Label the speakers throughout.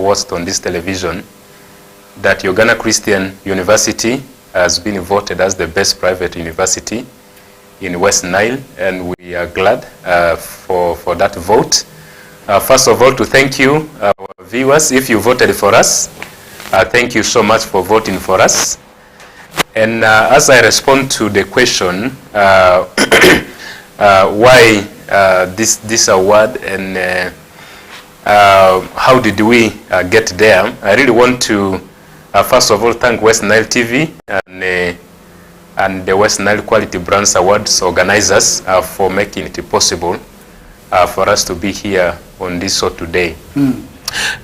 Speaker 1: or watched on this television that Uganda Christian University has been voted as the best private university in West Nile, and we are glad for that vote. First of all, to thank you, our viewers, if you voted for us. Thank you so much for voting for us. And as I respond to the question, why this award and how did we get there, I really want to first of all thank West Nile TV and the West Nile Quality Brands Awards organizers for making it possible for us to be here on this show today.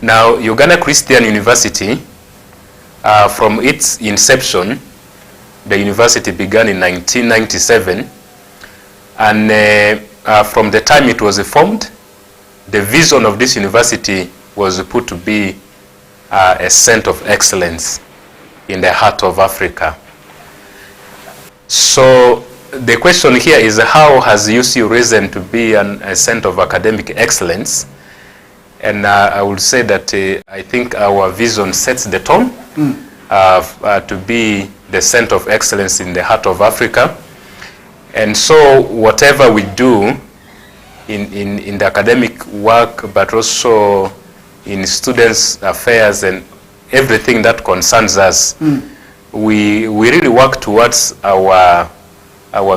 Speaker 1: Now, Uganda Christian University, from its inception, the university began in 1997, and from the time it was formed, the vision of this university was put to be a center of excellence in the heart of Africa. So the question here is, how has UCU risen to be a center of academic excellence? And I would say that I think our vision sets the tone to be the center of excellence in the heart of Africa. And so whatever we do in the academic work, but also in students' affairs and everything that concerns us, we really work towards our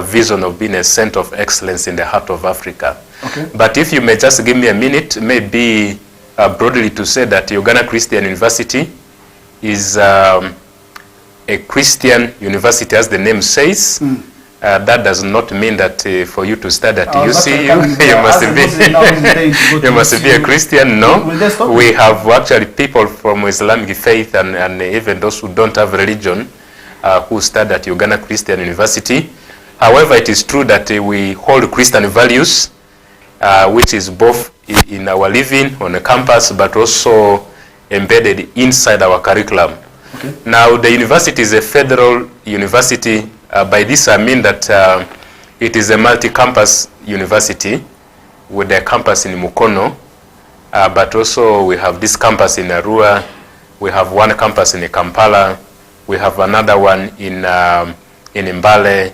Speaker 1: vision of being a center of excellence in the heart of Africa. Okay. But if you may just give me a minute, maybe broadly to say that Uganda Christian University is a Christian university, as the name says. That does not mean that for you to study at UCU, you must be a Christian. No, we have actually people from Islamic faith and even those who don't have religion who study at Uganda Christian University. However, it is true that we hold Christian values, which is both in our living on the campus, but also embedded inside our curriculum. Okay. Now, the university is a federal university. By this I mean that it is a multi-campus university with a campus in Mukono, but also we have this campus in Arua, we have one campus in Kampala, we have another one in Mbale,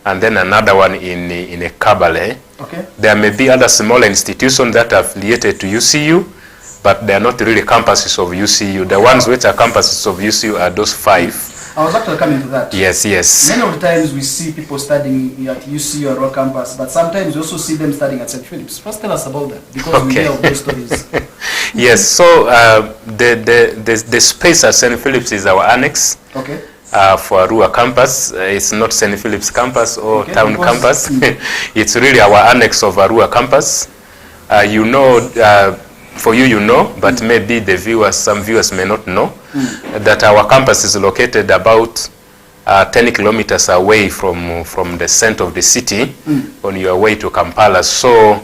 Speaker 1: and then another one in Kabale. Okay. There may be other smaller institutions that are affiliated to UCU, but they are not really campuses of UCU. The ones which are campuses of UCU are those 5.
Speaker 2: I was actually coming to that.
Speaker 1: Yes, yes.
Speaker 2: Many of the times we see people studying at UCU or campus, but sometimes we also see them studying at St. Philip's. First, tell us about that, because we hear of those stories.
Speaker 1: Yes, so the space at St. Philip's is our annex. Okay. For Arua campus. It's not St. Philip's campus or town campus. It's really our annex of Arua campus. You know, for you know, but maybe the viewers, some viewers may not know, that our campus is located about 10 kilometers away from the center of the city on your way to Kampala. So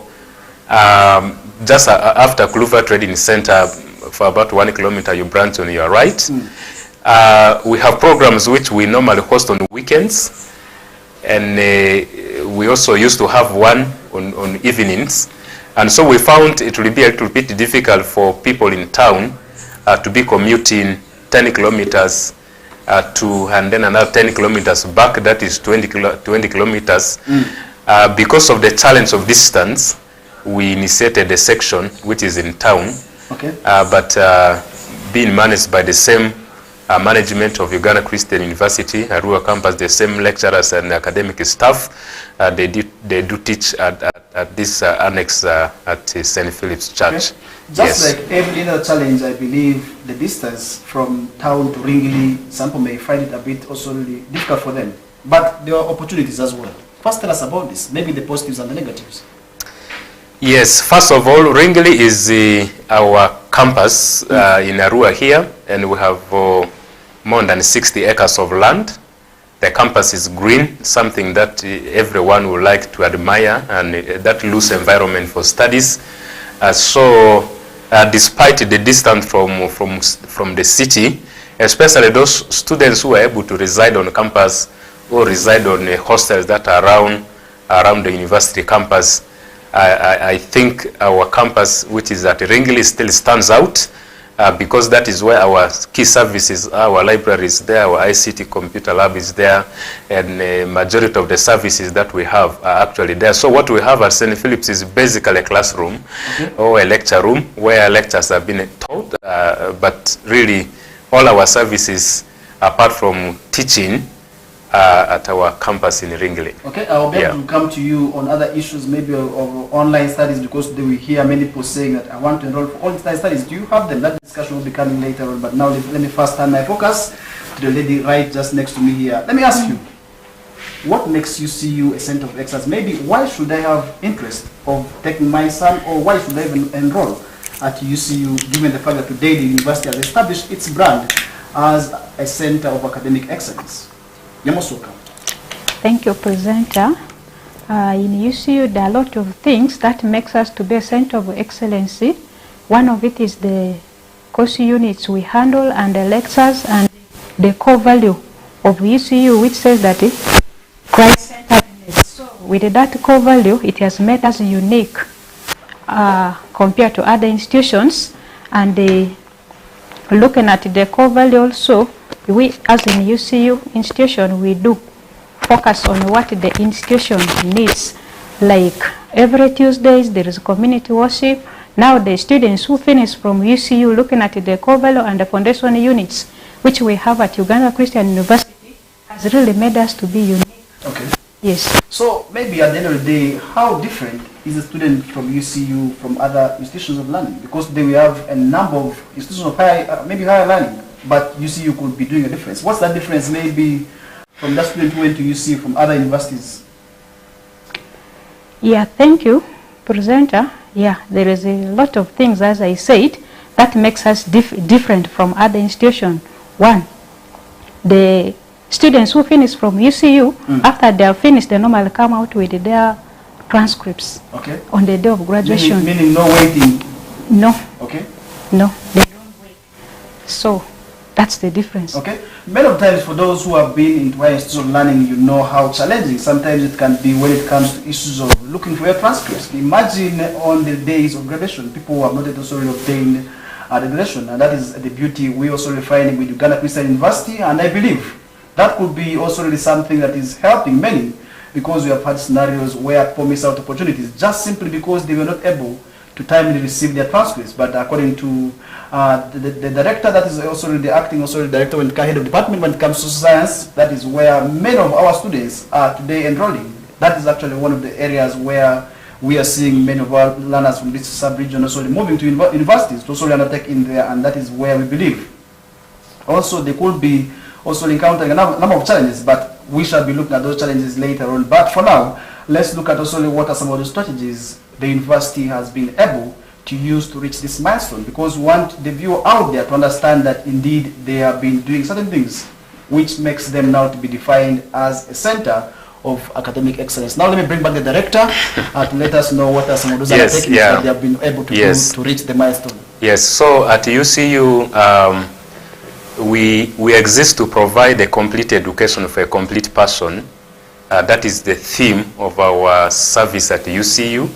Speaker 1: just after Kluva Trading Center, for about 1 kilometer, you branch on your right. We have programs which we normally host on weekends, and we also used to have one on evenings. And so we found it will be a little bit difficult for people in town to be commuting 10 kilometers and then another 10 kilometers back, that is 20 kilometers. Because of the challenge of distance, we initiated a section which is in town, but being managed by the same management of Uganda Christian University, Arua campus, the same lecturers and academic staff. They do teach at this annex at St. Philip's Church.
Speaker 2: Just like every other challenge, I believe the distance from town to Ringili, some people may find it a bit also really difficult for them. But there are opportunities as well. First, tell us about this, maybe the positives and the negatives.
Speaker 1: Yes, first of all, Ringili is our campus in Arua here, and we have more than 60 acres of land. The campus is green, something that everyone would like to admire, and that loose environment for studies. So despite the distance from the city, especially those students who are able to reside on campus or reside on hostels that are around the university campus, I think our campus, which is at Ringili, still stands out because that is where our key services are. Our library is there, our ICT computer lab is there, and the majority of the services that we have are actually there. So what we have at St. Philip's is basically a classroom or a lecture room where lectures have been taught, but really all our services, apart from teaching, at our campus in Ringling.
Speaker 2: Okay, I'll be able to come to you on other issues, maybe of online studies, because we hear many people saying that I want to enroll for online studies. Do you have them? That discussion will be coming later on, but now let me first turn my focus to the lady right just next to me here. Let me ask you, what makes UCU a center of excellence? Maybe why should I have interest of taking my son, or why should I even enroll at UCU, given the fact that today the university has established its brand as a center of academic excellence? You're most welcome.
Speaker 3: Thank you, presenter. In UCU, there are a lot of things that makes us to be a center of excellence. One of it is the course units we handle and the lectures and the core value of UCU, which says that Christ-centeredness. So with that core value, it has made us unique compared to other institutions. And looking at the core value also, we as in UCU institution, we do focus on what the institution needs. Like every Tuesdays there is community worship. Now the students who finish from UCU, looking at the core value and the foundation units which we have at Uganda Christian University, has really made us to be unique.
Speaker 2: Okay.
Speaker 3: Yes.
Speaker 2: So maybe at the end of the day, how different is a student from UCU from other institutions of learning? Because they will have a number of institutions of maybe higher learning, but UCU could be doing a difference. What's that difference maybe from that student who went to UCU from other universities?
Speaker 3: Yeah, thank you, presenter. Yeah, there is a lot of things, as I said, that makes us different from other institutions. One, the students who finish from UCU, after they are finished, they normally come out with their transcripts on the day of graduation.
Speaker 2: Meaning no waiting?
Speaker 3: No.
Speaker 2: Okay.
Speaker 3: No, they don't wait. So that's the difference.
Speaker 2: Okay. Many of times for those who have been into higher institutions of learning, you know how challenging sometimes it can be when it comes to issues of looking for your transcripts. Imagine on the days of graduation, people who have not necessarily obtained the graduation, and that is the beauty we also refining with Uganda Christian University, and I believe that could be also really something that is helping many, because we have had scenarios where people miss out opportunities just simply because they were not able to timely receive their transcripts. But according to the director, that is also the acting director when head of department when it comes to science, that is where many of our students are today enrolling. That is actually one of the areas where we are seeing many of our learners from this sub-region also moving to universities to also undertake in there, and that is where we believe also they could be also encountering a number of challenges, but we shall be looking at those challenges later on. But for now, let's look at also what are some of the strategies the university has been able to use to reach this milestone, because we want the viewer out there to understand that indeed they have been doing certain things which makes them now to be defined as a center of academic excellence. Now let me bring back the director to let us know what are some of those undertakings that they have been able to do to reach the milestone.
Speaker 1: Yes, so at UCU, we exist to provide a complete education for a complete person. That is the theme of our service at UCU.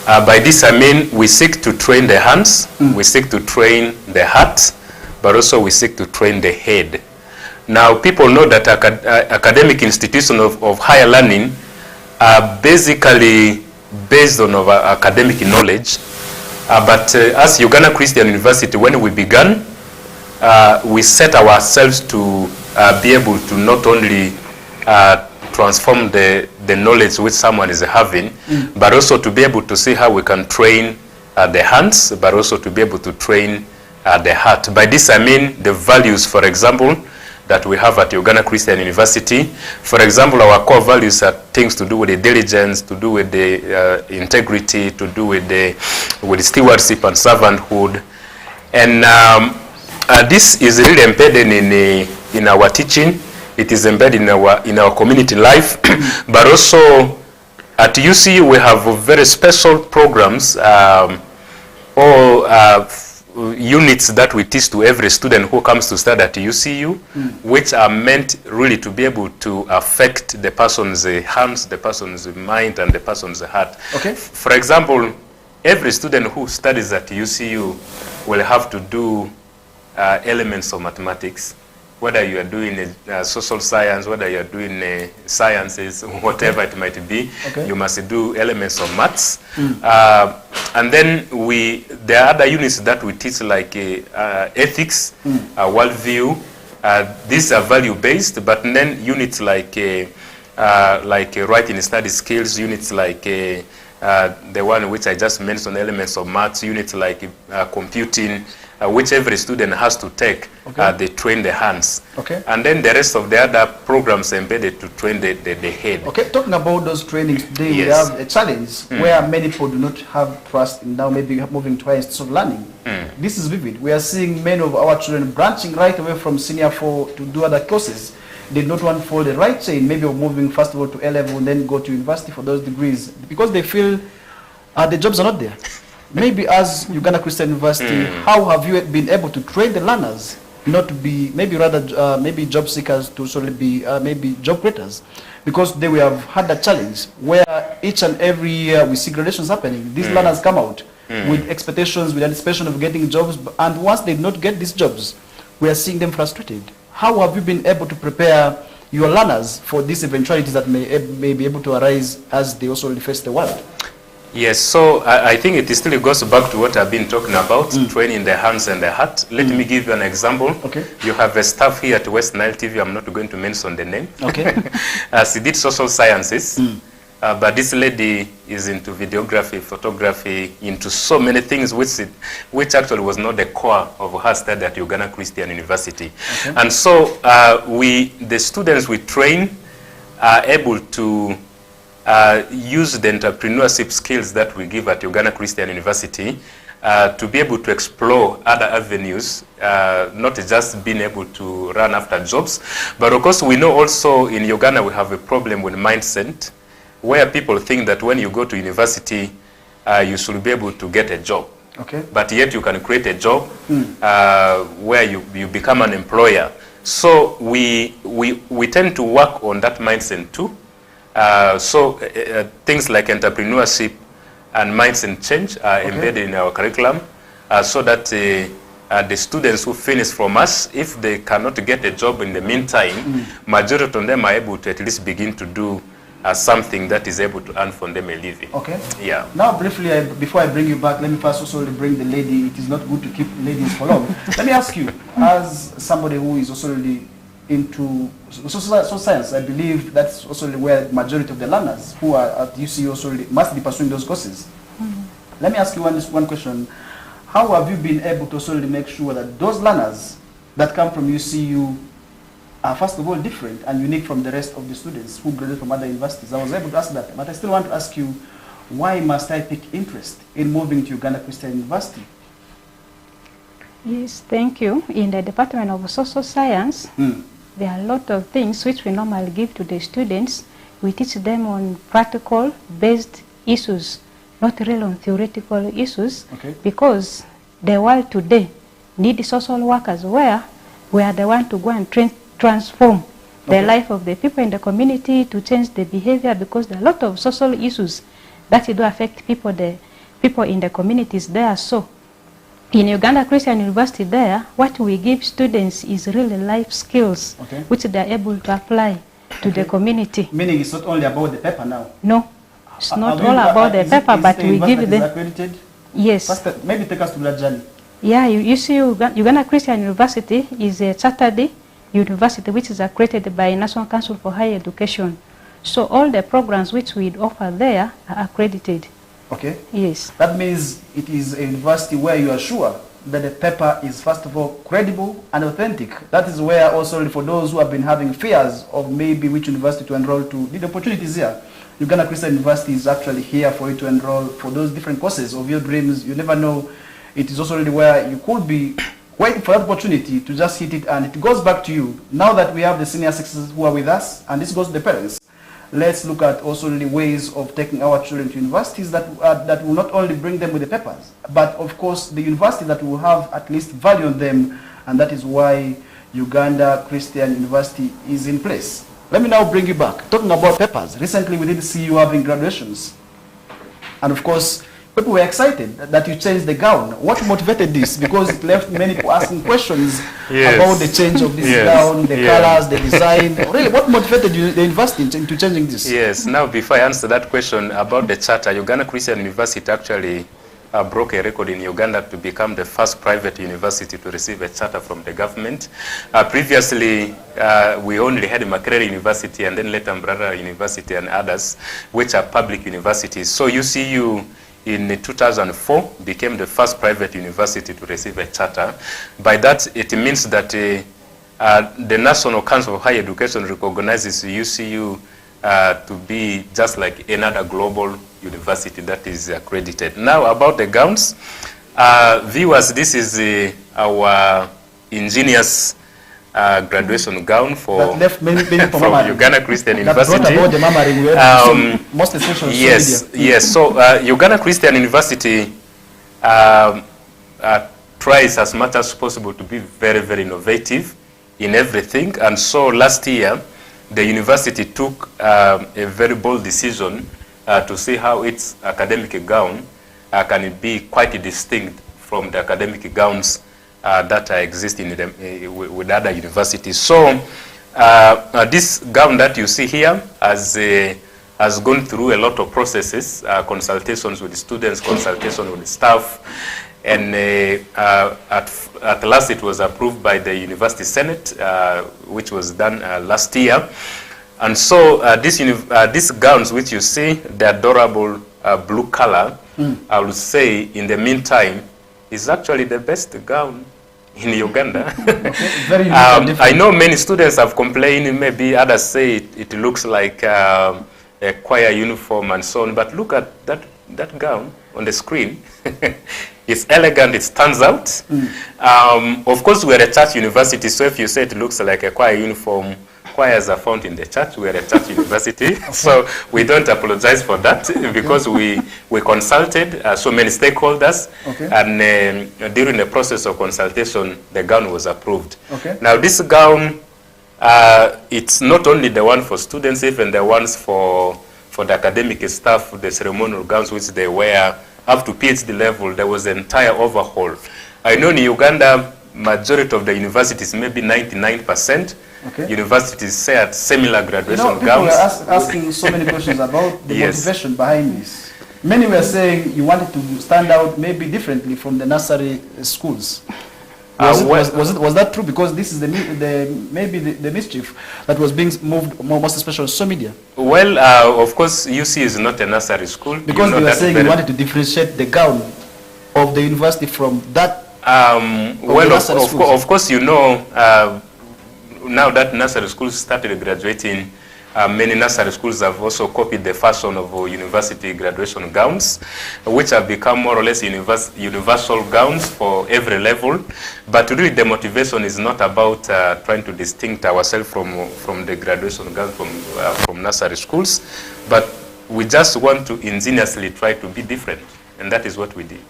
Speaker 1: By this I mean we seek to train the hands, we seek to train the heart, but also we seek to train the head. Now people know that academic institutions of higher learning are basically based on our academic knowledge, but as Uganda Christian University, when we began, we set ourselves to be able to not only transform the knowledge which someone is having, but also to be able to see how we can train the hands, but also to be able to train the heart. By this I mean the values, for example, that we have at Uganda Christian University. For example, our core values are things to do with the diligence, to do with the integrity, to do with the stewardship and servanthood. And this is really embedded in our teaching. It is embedded in our community life. But also at UCU we have very special programs units that we teach to every student who comes to study at UCU, which are meant really to be able to affect the person's hands, the person's mind, and the person's heart. Okay. For example, every student who studies at UCU will have to do elements of mathematics, whether you are doing social science, whether you are doing sciences, whatever it might be, you must do elements of maths. And then there are other units that we teach, like ethics, worldview. These are value-based, but then units like writing study skills, units like the one which I just mentioned, elements of maths, units like computing, which every student has to take. They train the hands. And then the rest of the other programs embedded to train the head.
Speaker 2: Talking about those trainings today, we have a challenge where many people do not have trust in now maybe moving to higher institutes of learning. This is vivid. We are seeing many of our children branching right away from senior 4 to do other courses. They do not want to follow the right chain, maybe of moving first of all to A-level and then go to university for those degrees, because they feel the jobs are not there. Maybe as Uganda Christian University, how have you been able to train the learners not to be, maybe rather, maybe job seekers to sort of be, maybe job creators? Because they we have had that challenge where each and every year we see graduations happening. These learners come out with expectations, with anticipation of getting jobs, and once they do not get these jobs, we are seeing them frustrated. How have you been able to prepare your learners for these eventualities that may be able to arise as they also face the world?
Speaker 1: Yes, so I think it still goes back to what I've been talking about, training the hands and the heart. Let me give you an example. You have a staff here at West Nile TV, I'm not going to mention the name. She did social sciences, but this lady is into videography, photography, into so many things, which actually was not the core of her study at Uganda Christian University. And so the students we train are able to use the entrepreneurship skills that we give at Uganda Christian University to be able to explore other avenues, not just being able to run after jobs. But of course, we know also in Uganda we have a problem with mindset, where people think that when you go to university, you should be able to get a job. But yet you can create a job where you become an employer. So we tend to work on that mindset too. Things like entrepreneurship and mindset change are embedded in our curriculum, so that the students who finish from us, if they cannot get a job in the meantime, majority of them are able to at least begin to do something that is able to earn for them a living. Yeah.
Speaker 2: Now, briefly, before I bring you back, let me first also bring the lady. It is not good to keep ladies for long. Let me ask you, as somebody who is also really into social science, I believe that's also where the majority of the learners who are at UCU also really must be pursuing those courses. Let me ask you one question. How have you been able to also really make sure that those learners that come from UCU are first of all different and unique from the rest of the students who graduate from other universities? I was able to ask that, but I still want to ask you, why must I take interest in moving to Uganda Christian University?
Speaker 3: Yes, thank you. In the Department of Social Science, there are a lot of things which we normally give to the students. We teach them on practical-based issues, not really on theoretical issues, because the world today needs social workers where we are the one to go and transform the life of the people in the community, to change the behavior, because there are a lot of social issues that do affect people, the people in the communities there. So in Uganda Christian University there, what we give students is really life skills, which they are able to apply to the community.
Speaker 2: Meaning it's not only about the paper now?
Speaker 3: No, it's not all about the paper, but we give them...
Speaker 2: accredited?
Speaker 3: Yes.
Speaker 2: First, maybe take us to that journey.
Speaker 3: Yeah, you see, Uganda Christian University is a chartered university which is accredited by National Council for Higher Education. So all the programs which we offer there are accredited. Yes. That
Speaker 2: means it is a university where you are sure that the paper is first of all credible and authentic. That is where also for those who have been having fears of maybe which university to enroll to, the opportunity is here. Uganda Christian University is actually here for you to enroll for those different courses of your dreams. You never know. It is also really where you could be waiting for that opportunity to just hit it, and it goes back to you. Now that we have the senior citizens who are with us, and this goes to the parents, let's look at also the ways of taking our children to universities that will not only bring them with the papers, but of course the university that will have at least value on them, and that is why Uganda Christian University is in place. Let me now bring you back. Talking about papers, recently we did see you having graduations. And of course, people were excited that you changed the gown. What motivated this? Because it left many people asking questions about the change of this gown, the colors, the design. Really, what motivated you, the university into changing this?
Speaker 1: Yes, now before I answer that question about the charter, Uganda Christian University actually broke a record in Uganda to become the first private university to receive a charter from the government. Previously, we only had Makerere University and then later Mbarara University and others, which are public universities. So UCU in 2004 became the first private university to receive a charter. By that, it means that the National Council of Higher Education recognizes UCU to be just like another global university that is accredited. Now about the gowns, viewers, this is our ingenious graduation gown for from Uganda Christian University. Yes. So Uganda Christian University tries as much as possible to be very, very innovative in everything. And so last year, the university took a very bold decision to see how its academic gown can be quite distinct from the academic gowns that exist in with other universities. So this gown that you see here has gone through a lot of processes, consultations with the students, consultation with the staff, and at last it was approved by the University Senate, which was done last year. And so these gowns which you see, the adorable blue color, I would say in the meantime, is actually the best gown in Uganda.
Speaker 2: Very
Speaker 1: I know many students have complained, maybe others say it looks like a choir uniform and so on, but look at that gown on the screen. It's elegant, it stands out. Of course, we're a church university, so if you say it looks like a choir uniform, choirs are found in the church. We're a church university, so we don't apologize for that because we consulted so many stakeholders, and during the process of consultation, the gown was approved. Now, this gown, it's not only the one for students, even the ones for the academic staff, the ceremonial gowns which they wear up to PhD level. There was an entire overhaul. I know in Uganda, majority of the universities, maybe 99%, universities say at similar graduation gowns.
Speaker 2: People are asking so many questions about the motivation behind this. Many were saying you wanted to stand out maybe differently from the nursery schools. Was that true? Because this is maybe the mischief that was being moved most especially on social media.
Speaker 1: Well, of course, UC is not a nursery school.
Speaker 2: Because they were saying you wanted to differentiate the gown of the university from that.
Speaker 1: Well, of course, you know, now that nursery schools started graduating, many nursery schools have also copied the fashion of university graduation gowns, which have become more or less universal gowns for every level. But really, the motivation is not about trying to distinct ourselves from the graduation gowns from nursery schools, but we just want to ingeniously try to be different, and that is what we did.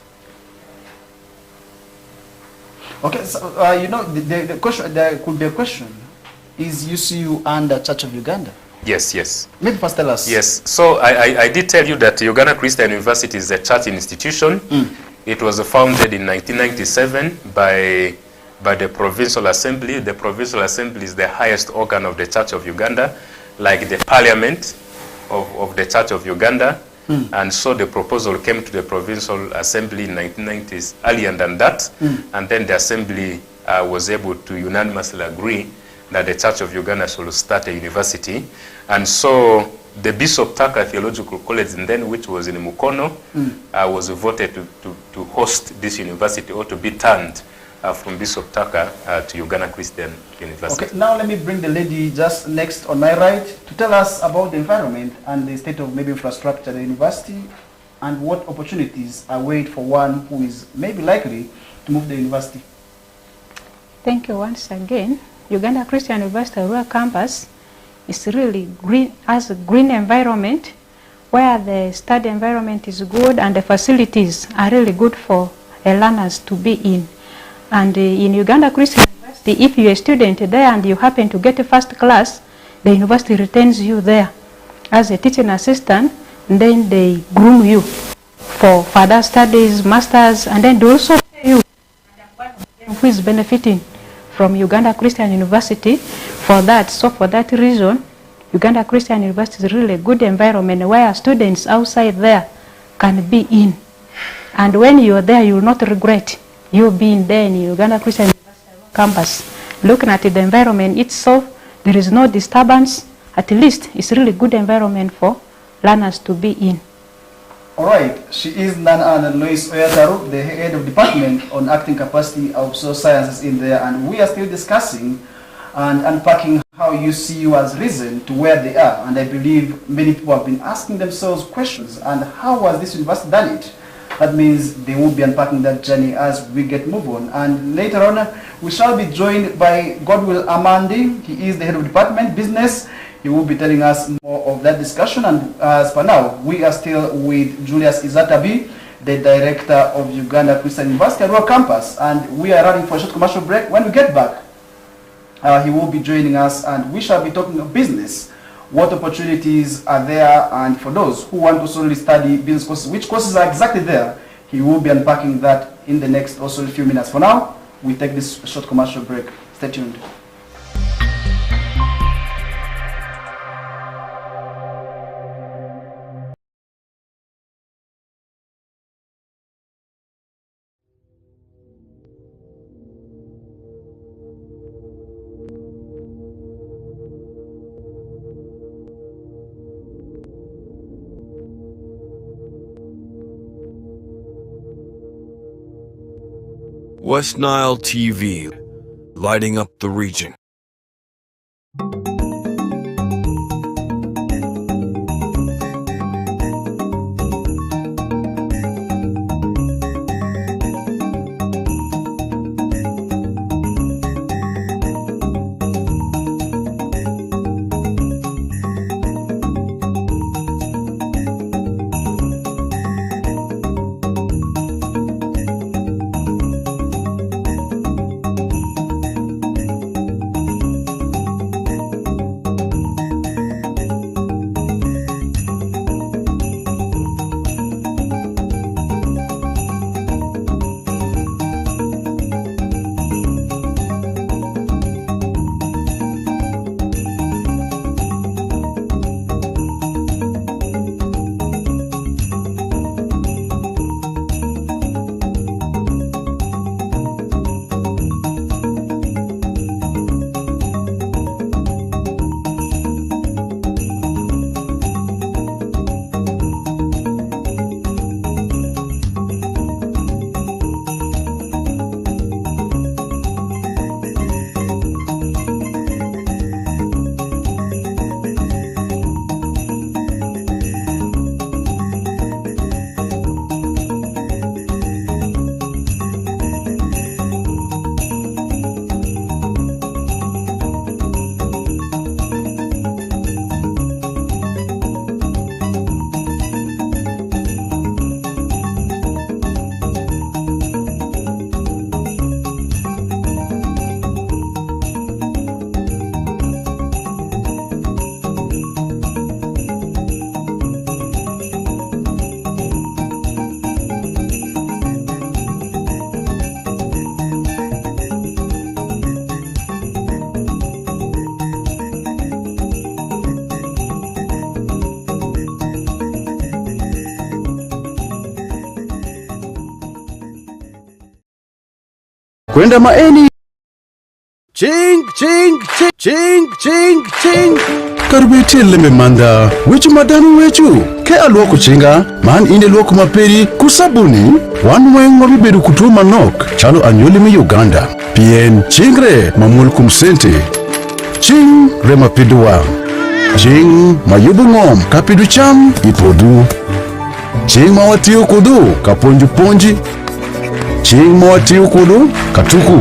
Speaker 2: Okay, so you know, the question, there could be a question: is UCU under Church of Uganda?
Speaker 1: Yes.
Speaker 2: Maybe first tell us.
Speaker 1: Yes. So I did tell you that Uganda Christian University is a church institution. It was founded in 1997 by the Provincial Assembly. The Provincial Assembly is the highest organ of the Church of Uganda, like the Parliament of the Church of Uganda. And so the proposal came to the Provincial Assembly in 1990s, earlier than that. And then the Assembly was able to unanimously agree that the Church of Uganda should start a university. And so the Bishop Tucker Theological College, then, which was in Mukono, was voted to host this university, or to be turned from Bishop Tucker to Uganda Christian University.
Speaker 2: Okay, now let me bring the lady just next on my right to tell us about the environment and the state of maybe infrastructure at the university, and what opportunities await for one who is maybe likely to move to the university.
Speaker 3: Thank you once again. Uganda Christian University Rural Campus is really green, has a green environment where the study environment is good and the facilities are really good for learners to be in. And in Uganda Christian University, if you're a student there and you happen to get a first class, the university retains you there as a teaching assistant, and then they groom you for further studies, masters, and then they also pay you who is benefiting from Uganda Christian University for that. So for that reason, Uganda Christian University is really a good environment where students outside there can be in. And when you're there, you will not regret you being there in Uganda Christian University campus. Looking at the environment itself, there is no disturbance. At least it's really good environment for learners to be in.
Speaker 2: All right, she is none other than Lois Oyataru, the head of department on acting capacity of social sciences in there, and we are still discussing and unpacking how UCU has risen to where they are. And I believe many people have been asking themselves questions, and how was this university done it? That means they will be unpacking that journey as we get move on. And later on, we shall be joined by Godwill Amandi. He is the head of department business. He will be telling us more of that discussion. And as for now, we are still with Julius Izatabi, the director of Uganda Christian University Arua campus. And we are running for a short commercial break. When we get back, he will be joining us, and we shall be talking of business. What opportunities are there, and for those who want to solely study business courses, which courses are exactly there? He will be unpacking that in the next also few minutes. For now, we take this short commercial break. Stay tuned.
Speaker 4: West Nile TV, lighting up the region.
Speaker 5: Kwenda maeni. Ching, ching, ching, ching, ching, ching. Karbeti lembe manda. Wechu madanu wechu. Ke alwoko chinga. Man inde lwoko maperi. Kusabuni. Wanweng wabibedu kutuma nok. Chalo anyoli mi Uganda. Pien chingre mamul kumsente. Ching rema piduwa. Ching mayubu ngom. Kapidu cham ipodu. Ching mawatiyo kudu. Kaponju ponji. Ching mawatiyo kudu. Katuku.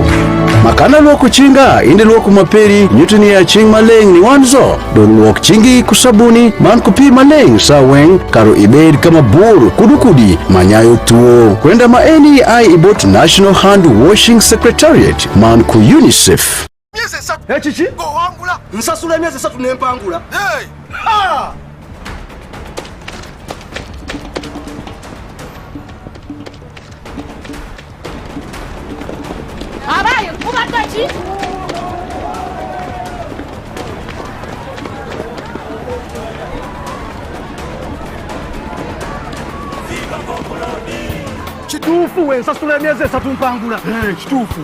Speaker 5: Makana lwoko chinga, inde lwoko maperi, nyutini ya ching maleng ni wanzo. Don lwok chingi kusabuni, man kupi maleng sa weng, karo ibed kama bur, kudukudi, manyayo tuo. Kwenda maeni ay ibot National Hand Washing Secretariat, man ku UNICEF.
Speaker 6: Hey chichi, go angula. Nsasula miezi satu nempa angula. Hey! Ha!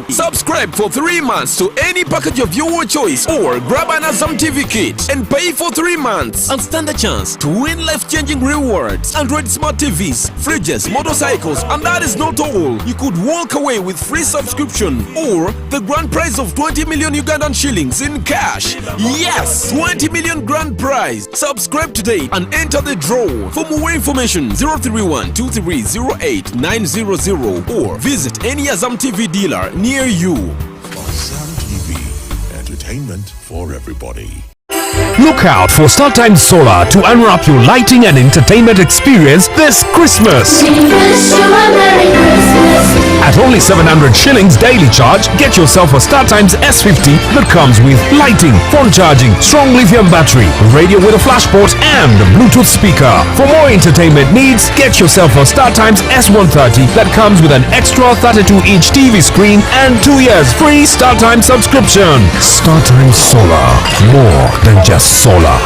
Speaker 4: Subscribe for 3 months to any package of your choice or grab an Azam TV kit and pay for 3 months and stand a chance to win life-changing rewards. Android smart TVs, fridges, motorcycles, and that is not all. You could walk away with free subscription or the grand prize of 20 million Ugandan shillings in cash. Yes, 20 million grand prize. Subscribe today and enter the draw. For more information, 031-2308-900 or visit any Azam TV dealer near you.
Speaker 7: Azam TV, entertainment for everybody.
Speaker 8: Look out for StarTimes Solar to unwrap your lighting and entertainment experience this Christmas. At only 700 shillings daily charge, get yourself a StarTimes S50 that comes with lighting, phone charging, strong lithium battery, radio with a flash port and a Bluetooth speaker. For more entertainment needs, get yourself a StarTimes S130 that comes with an extra 32-inch TV screen and 2 years free StarTimes subscription. StarTimes Solar, more than just solar.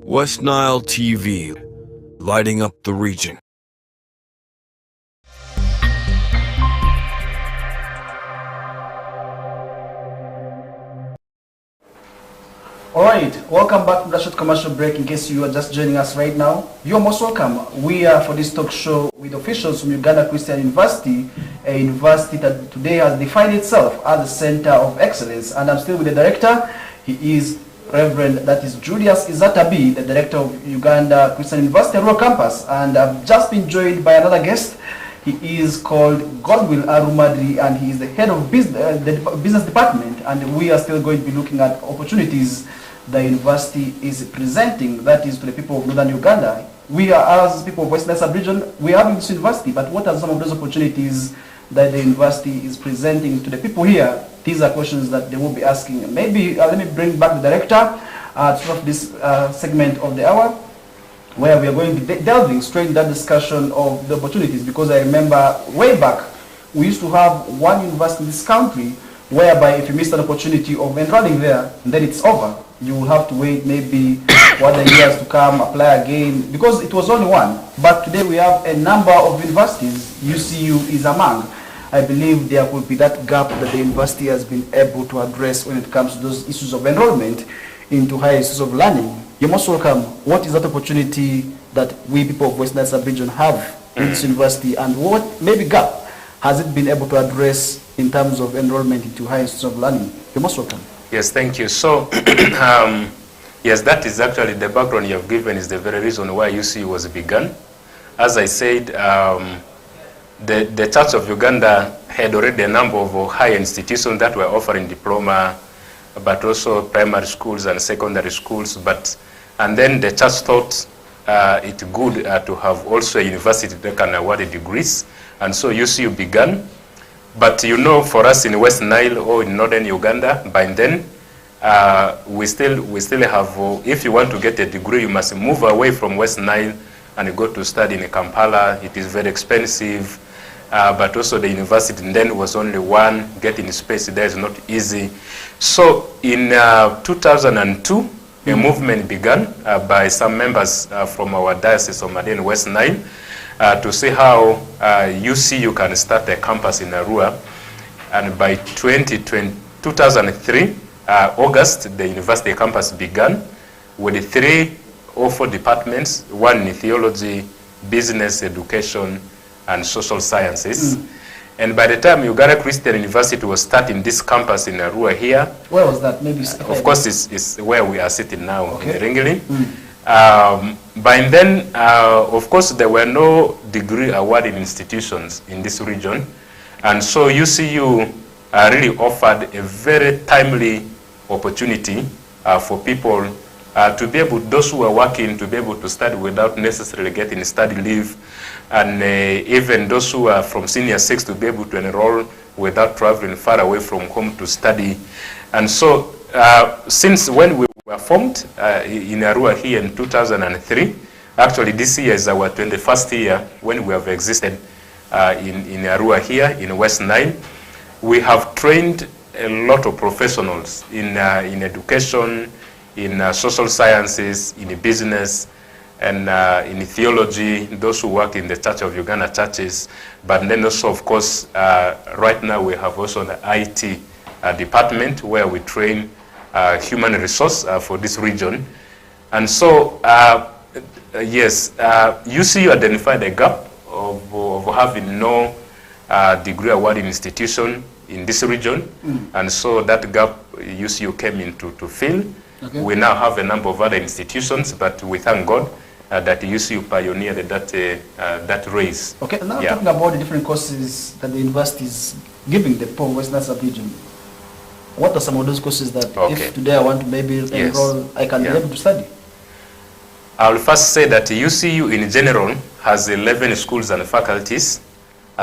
Speaker 4: West Nile TV, lighting up the region.
Speaker 2: Alright, welcome back to the short commercial break. In case you are just joining us right now, you're most welcome. We are for this talk show with officials from Uganda Christian University, a university that today has defined itself as a center of excellence. And I'm still with the director. He is Reverend, that is Julius Izatabi, the director of Uganda Christian University Rural Campus. And I've just been joined by another guest. He is called Godwill Arumadri, and he is the head of the business department. And we are still going to be looking at opportunities the university is presenting, that is to the people of northern Uganda. We are, as people of Western Sub-region, we are in this university, but what are some of those opportunities that the university is presenting to the people here? These are questions that they will be asking. Maybe let me bring back the director to start this segment of the hour, where we are going to be delving straight into that discussion of the opportunities, because I remember way back, we used to have one university in this country whereby if you missed an opportunity of enrolling there, then it's over. You will have to wait maybe for other years to come, apply again, because it was only one. But today we have a number of universities. UCU is among. I believe there could be that gap that the university has been able to address when it comes to those issues of enrollment into higher institutions of learning. You're most welcome. What is that opportunity that we people of Western Sub-region have in this university, and what maybe gap has it been able to address in terms of enrollment into higher institutions of learning? You're most welcome.
Speaker 1: Yes, thank you. So, yes, that is actually the background you have given is the very reason why UCU was begun. As I said, the Church of Uganda had already a number of higher institutions that were offering diploma, but also primary schools and secondary schools. And then the church thought it good to have also a university that can award degrees. And so UCU began. But you know, for us in West Nile or in northern Uganda, by then, we still have, if you want to get a degree, you must move away from West Nile and go to study in Kampala. It is very expensive, but also the university then was only one. Getting space there is not easy. So in 2002, a movement began by some members from our diocese of Madian West Nile to see how UCU can start a campus in Arua. And by 2003, August, the university campus began with 3 or 4 departments, one in theology, business, education, and social sciences. And by the time Uganda Christian University was starting this campus in Arua here.
Speaker 2: Where was that? Maybe
Speaker 1: of course, it's where we are sitting now, in Ringili. By then, of course, there were no degree awarding institutions in this region. And so UCU really offered a very timely opportunity for people to be able, those who are working, to be able to study without necessarily getting study leave, and even those who are from senior 6 to be able to enroll without traveling far away from home to study. And so since when we were formed in Arua here in 2003, actually this year is our 21st year when we have existed in Arua here in West Nile. We have trained a lot of professionals in education, in social sciences, in business, and in theology, those who work in the Church of Uganda churches. But then also, of course, right now we have also the IT department where we train human resource for this region. And so, yes, UCU identified a gap of having no degree awarding institution in this region. And so that gap UCU came in to fill. Okay. We now have a number of other institutions, but we thank God that UCU pioneered that race.
Speaker 2: Okay, now talking about the different courses that the university is giving the poor Western sub-region. What are some of those courses that if today I want to maybe enroll, I can be able to study?
Speaker 1: I will first say that UCU in general has 11 schools and faculties.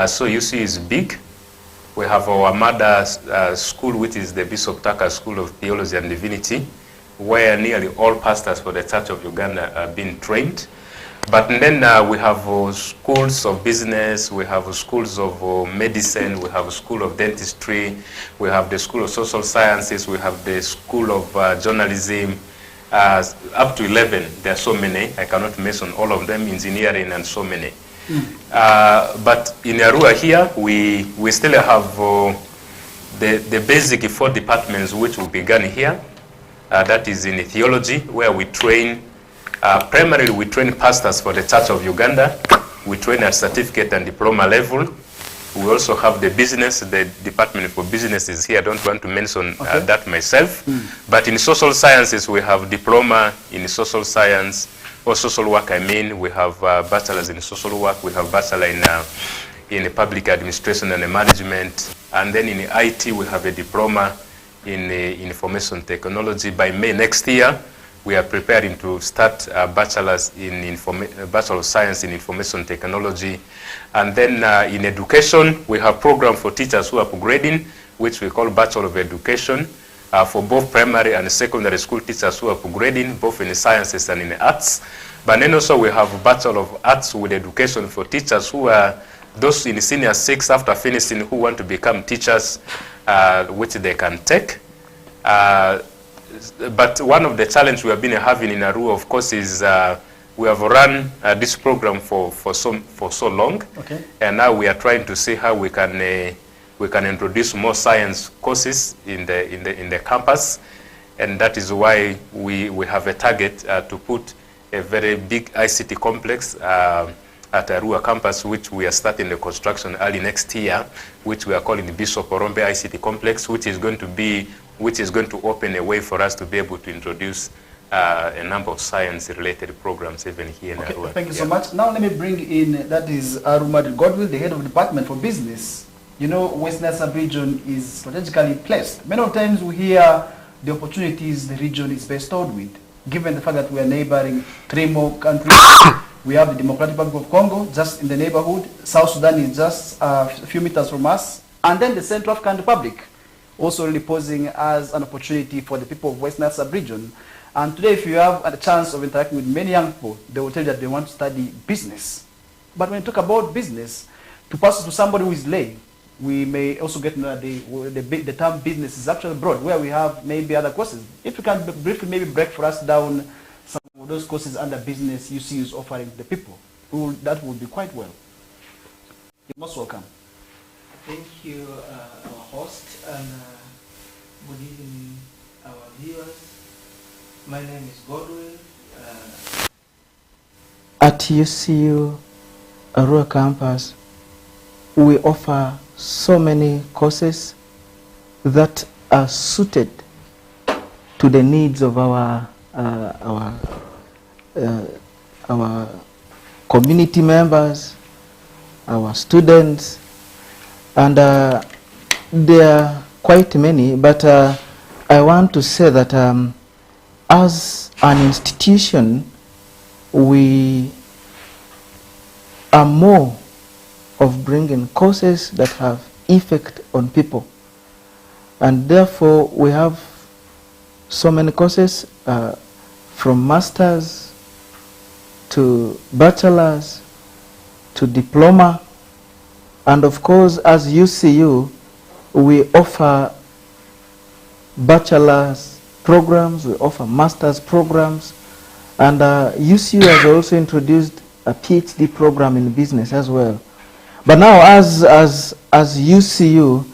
Speaker 1: So UCU is big. We have our mother school, which is the Bishop Tucker School of Theology and Divinity, where nearly all pastors for the Church of Uganda are being trained. But then we have schools of business, we have schools of medicine, we have a school of dentistry, we have the School of Social Sciences, we have the School of Journalism, up to 11. There are so many, I cannot mention all of them, engineering and so many. But in Arua here, we still have the basic 4 departments which we began here. That is in theology, where we train, primarily we train pastors for the Church of Uganda. We train at certificate and diploma level. We also have the business, the department for business is here. I don't want to mention that myself. But in social sciences, we have diploma in social science, or social work, I mean. We have bachelors in social work. We have bachelor in public administration and management. And then in IT, we have a diploma in information technology. By May next year, we are preparing to start a bachelor's in Bachelor of Science in Information Technology. And then in education, we have program for teachers who are upgrading, which we call Bachelor of Education, for both primary and secondary school teachers who are upgrading, both in the sciences and in the arts. But then also we have Bachelor of Arts with Education for teachers who are those in senior 6 after finishing who want to become teachers, which they can take. But one of the challenges we have been having in Arua, of course, is we have run this program for so long, and now we are trying to see how we can introduce more science courses in the campus, and that is why we have a target to put a very big ICT complex at Arua campus, which we are starting the construction early next year, which we are calling the Bishop Orombe ICT complex, which is going to open a way for us to be able to introduce a number of science-related programs even here in Arua.
Speaker 2: Thank you so much. Now let me bring in, that is Arumadi Godwill, the head of the Department for Business. You know, Western sub-region is strategically placed. Many of times we hear the opportunities the region is bestowed with, given the fact that we are neighboring 3 more countries. We have the Democratic Republic of Congo just in the neighborhood. South Sudan is just a few meters from us. And then the Central African Republic, also really posing as an opportunity for the people of West Nile sub-region. And today, if you have a chance of interacting with many young people, they will tell you that they want to study business. But when you talk about business, to pass it to somebody who is lay, we may also get to know that the term business is actually broad, where we have maybe other courses. If you can briefly maybe break for us down some of those courses under business UCU is offering the people, that would be quite well. You're most welcome.
Speaker 9: Thank you, our host, and good evening, our viewers. My name is Godwin. At UCU Arua campus, we offer so many courses that are suited to the needs of our community members, our students, and there are quite many, but I want to say that as an institution, we are more of bringing courses that have effect on people. And therefore, we have so many courses from masters to bachelors to diploma. And of course, as UCU, we offer bachelor's programs, we offer master's programs, and UCU has also introduced a PhD program in business as well. But now, as UCU,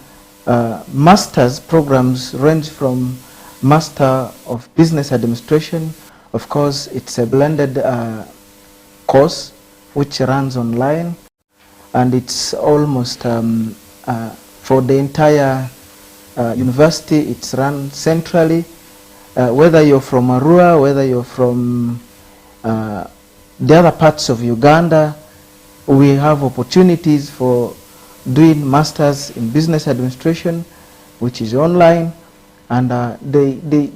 Speaker 9: master's programs range from Master of Business Administration. Of course, it's a blended course which runs online, and it's almost for the entire university. It's run centrally. Whether you're from Arua, whether you're from the other parts of Uganda, we have opportunities for doing masters in business administration, which is online. And the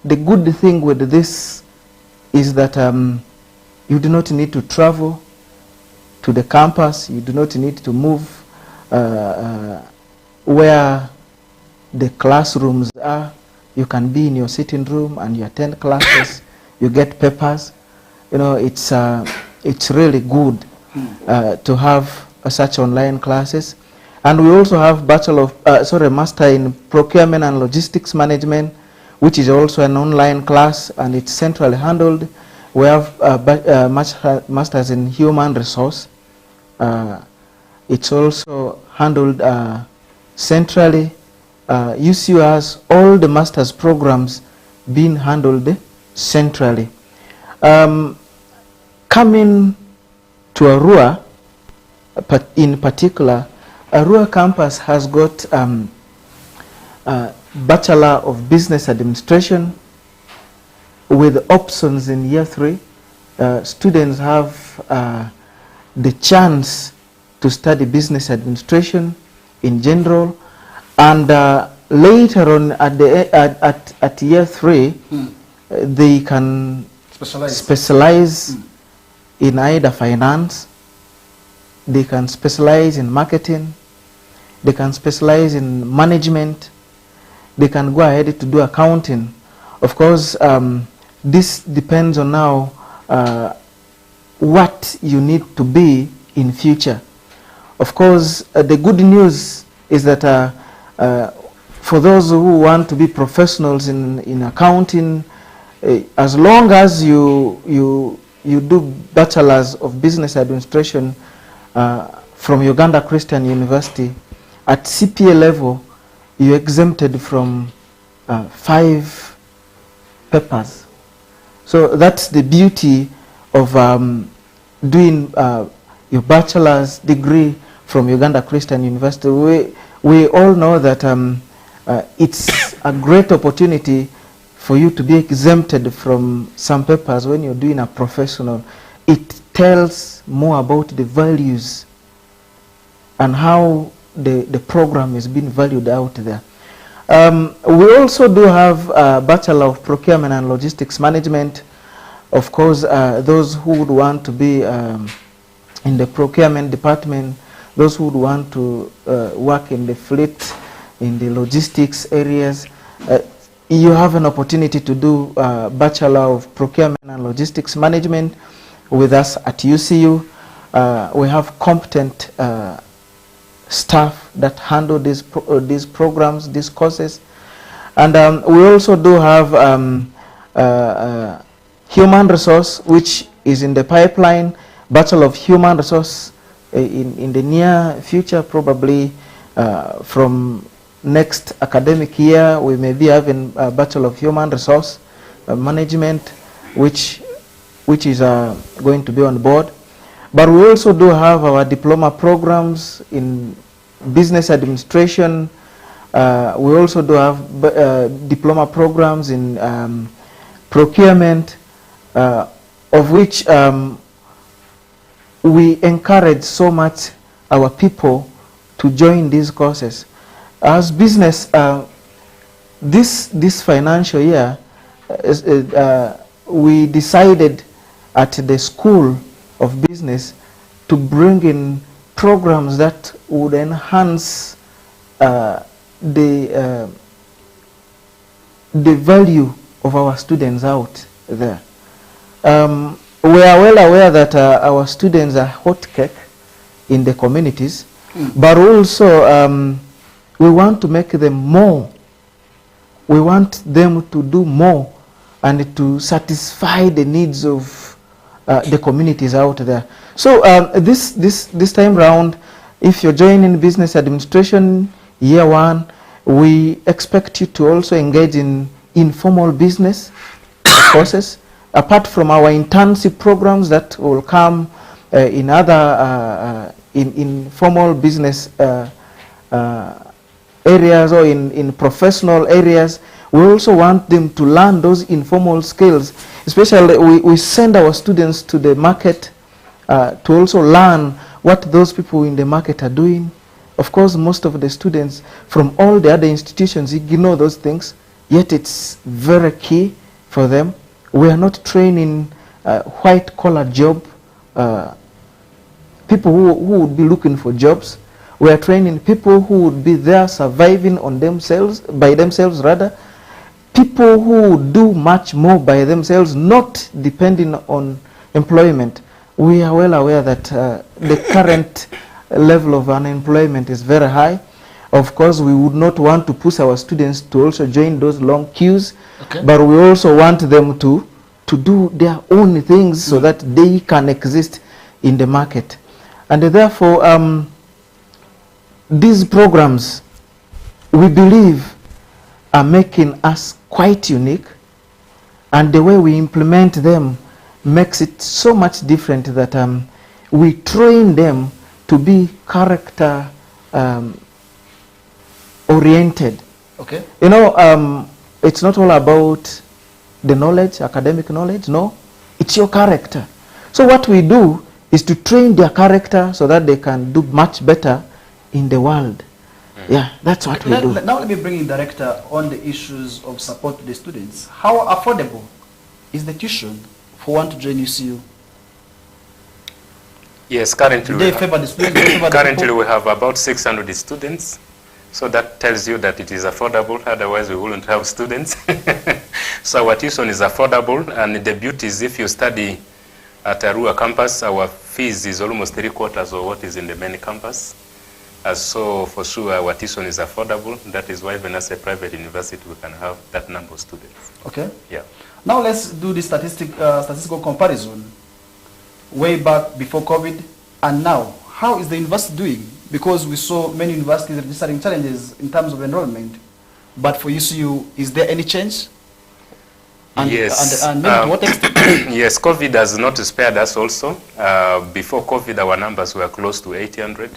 Speaker 9: good thing with this is that you do not need to travel to the campus. You do not need to move where the classrooms are. You can be in your sitting room and you attend classes. You get papers. You know, it's really good to have such online classes. And we also have master in procurement and logistics management, which is also an online class, and it's centrally handled. We have masters in human resource. It's also handled centrally. UCU has all the master's programs being handled centrally. Coming to Arua, in particular, Arua campus has got Bachelor of Business Administration with options in year 3. Students have the chance to study business administration in general, and later on at year 3, they can specialize in either finance, they can specialize in marketing, they can specialize in management, they can go ahead to do accounting. Of course, this depends on now what you need to be in future. Of course, the good news is that for those who want to be professionals in accounting, as long as you do Bachelors of Business Administration from Uganda Christian University, at CPA level, you're exempted from 5 papers. So that's the beauty of doing your bachelor's degree from Uganda Christian University. We all know that it's a great opportunity for you to be exempted from some papers when you're doing a professional. It tells more about the values and how the program is being valued out there. We also do have a Bachelor of Procurement and Logistics Management. Of course, those who would want to be in the procurement department, those who would want to work in the fleet, in the logistics areas, you have an opportunity to do Bachelor of Procurement and Logistics Management with us at UCU. We have competent staff that handle these programs, these courses. And we also do have human resource, which is in the pipeline, Bachelor of Human Resource in the near future, probably from next academic year, we may be having a Bachelor of Human Resource Management, which is going to be on board. But we also do have our diploma programs in business administration. We also do have diploma programs in procurement, of which we encourage so much our people to join these courses. As business, this financial year, we decided at the School of Business to bring in programs that would enhance the value of our students out there. We are well aware that our students are hot cake in the communities, but also we want to make them more. We want them to do more and to satisfy the needs of the communities out there. So this time round, if you're joining business administration year 1, we expect you to also engage in informal business courses, apart from our internship programs that will come in other in formal business areas or in professional areas. We also want them to learn those informal skills. Especially, we send our students to the market to also learn what those people in the market are doing. Of course, most of the students from all the other institutions ignore those things, yet it's very key for them. We are not training white-collar job people who would be looking for jobs. We are training people who would be there surviving on themselves, by themselves rather. People who would do much more by themselves, not depending on employment. We are well aware that the current level of unemployment is very high. Of course, we would not want to push our students to also join those long queues, but we also want them to do their own things so that they can exist in the market. And therefore, these programs, we believe, are making us quite unique, and the way we implement them makes it so much different that we train them to be character oriented.
Speaker 2: Okay.
Speaker 9: You know, it's not all about the knowledge, academic knowledge, no. It's your character. So what we do is to train their character so that they can do much better in the world. Yeah, that's what we do.
Speaker 2: Now let me bring in Director on the issues of support to the students. How affordable is the tuition for one to join UCU?
Speaker 1: Yes, currently,
Speaker 2: currently
Speaker 1: we have about 600 students. So that tells you that it is affordable, otherwise we wouldn't have students. So our tuition is affordable, and the beauty is if you study at Arua campus, our fees is almost 3/4 of what is in the main campus. So for sure our tuition is affordable. That is why even as a private university we can have that number of students.
Speaker 2: Okay.
Speaker 1: Yeah.
Speaker 2: Now let's do the statistical comparison. Way back before COVID and now, how is the university doing? Because we saw many universities registering challenges in terms of enrollment. But for UCU, is there any change? And,
Speaker 1: yes.
Speaker 2: And maybe to what extent?
Speaker 1: Yes, COVID has not spared us also. Before COVID, our numbers were close to 800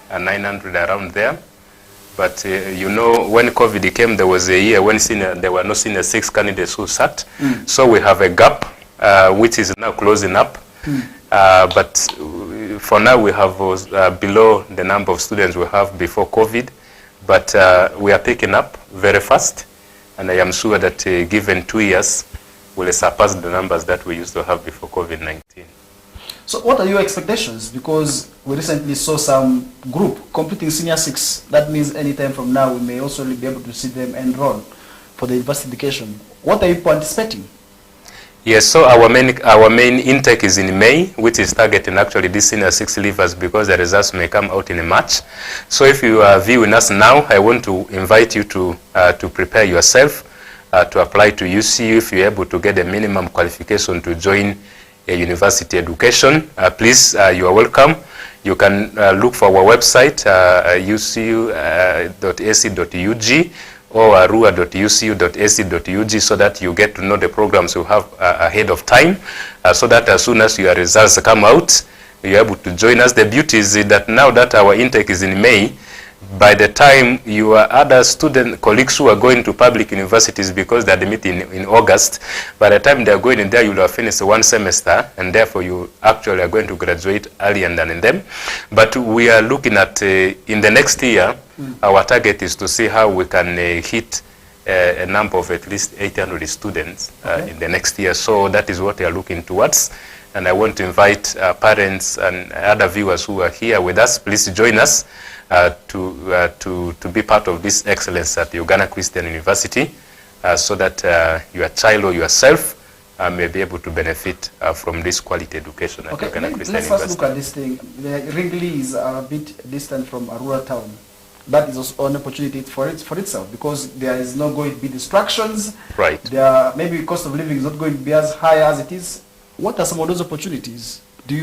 Speaker 1: and 900 around there. But you know, when COVID came, there was a year when there were no senior 6 candidates who sat. So we have a gap, which is now closing up. But for now, we have below the number of students we have before COVID. But we are picking up very fast. And I am sure that given 2 years, we'll surpass the numbers that we used to have before COVID-19.
Speaker 2: So what are your expectations? Because we recently saw some group completing senior 6. That means anytime from now we may also be able to see them enroll for the university education. What are you anticipating?
Speaker 1: Yes, so our main intake is in May, which is targeting actually these senior 6 leavers because the results may come out in March. So if you are viewing us now, I want to invite you to prepare yourself to apply to UCU if you're able to get a minimum qualification to join a university education. Please, you are welcome. You can look for our website, ucu.ac.ug or arua.ucu.ac.ug, so that you get to know the programs you have ahead of time, so that as soon as your results come out, you're able to join us. The beauty is that now that our intake is in May, by the time your other student colleagues who are going to public universities, because they admit in August, by the time they are going in there, you will have finished one semester, and therefore you actually are going to graduate earlier than them. But we are looking at, in the next year, our target is to see how we can hit a number of at least 800 students in the next year. So that is what we are looking towards. And I want to invite parents and other viewers who are here with us, please join us to be part of this excellence at Uganda Christian University, so that your child or yourself may be able to benefit from this quality education at Uganda Christian
Speaker 2: University. Let's first look at this thing. Ringley is a bit distant from a rural town. That is also an opportunity for itself, because there is not going to be distractions.
Speaker 1: Right.
Speaker 2: Maybe cost of living is not going to be as high as it is. What are some of those opportunities? Do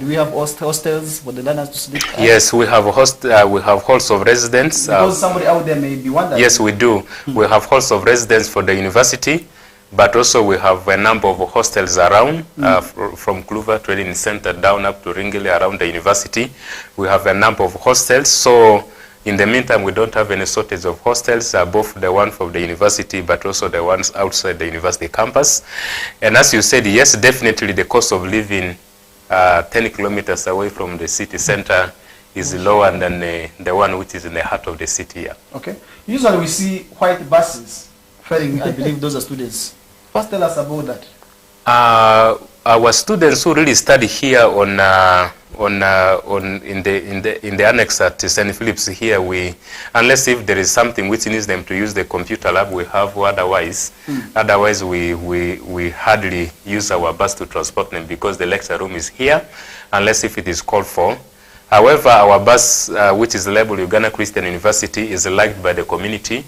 Speaker 2: we have hostels for the learners to sleep at?
Speaker 1: Yes, we have halls of residence.
Speaker 2: Because somebody out there may be wondering.
Speaker 1: Yes, we do. We have halls of residence for the university, but also we have a number of hostels around, from Kluver Training Center down up to Ringley around the university. We have a number of hostels. So in the meantime, we don't have any shortage of hostels, both the one from the university, but also the ones outside the university campus. And as you said, yes, definitely the cost of living 10 kilometers away from the city center is lower than the one which is in the heart of the city here.
Speaker 2: Okay. Usually we see white buses ferrying, I believe those are students. First, tell us about that.
Speaker 1: Our students who really study here in the annex at St. Philip's here, unless if there is something which needs them to use the computer lab, we have. Otherwise we hardly use our bus to transport them, because the lecture room is here, unless if it is called for. However, our bus, which is labeled Uganda Christian University, is liked by the community,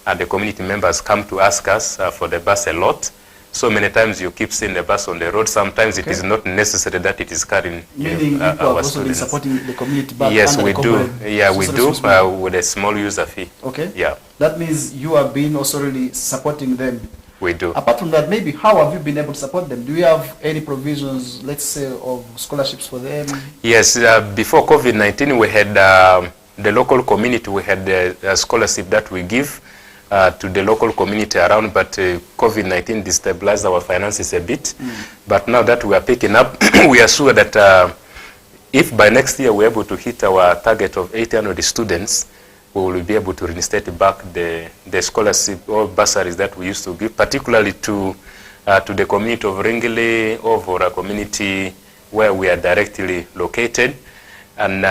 Speaker 1: and the community members come to ask us for the bus a lot. So many times you keep seeing the bus on the road. Sometimes it is not necessary that it is carrying our students.
Speaker 2: Supporting the community back.
Speaker 1: Yes, we do. Yeah, we do, with a small user fee.
Speaker 2: Okay.
Speaker 1: Yeah.
Speaker 2: That means you have been also really supporting them.
Speaker 1: We do.
Speaker 2: Apart from that, maybe how have you been able to support them? Do you have any provisions, let's say, of scholarships for them?
Speaker 1: Yes. Before COVID-19, we had the local community. We had a scholarship that we give to the local community around, but COVID-19 destabilized our finances a bit. But now that we are picking up, we are sure that if by next year we're able to hit our target of 800 students, we will be able to reinstate back the scholarship or bursaries that we used to give, particularly to the community of Ringley or for a community where we are directly located. And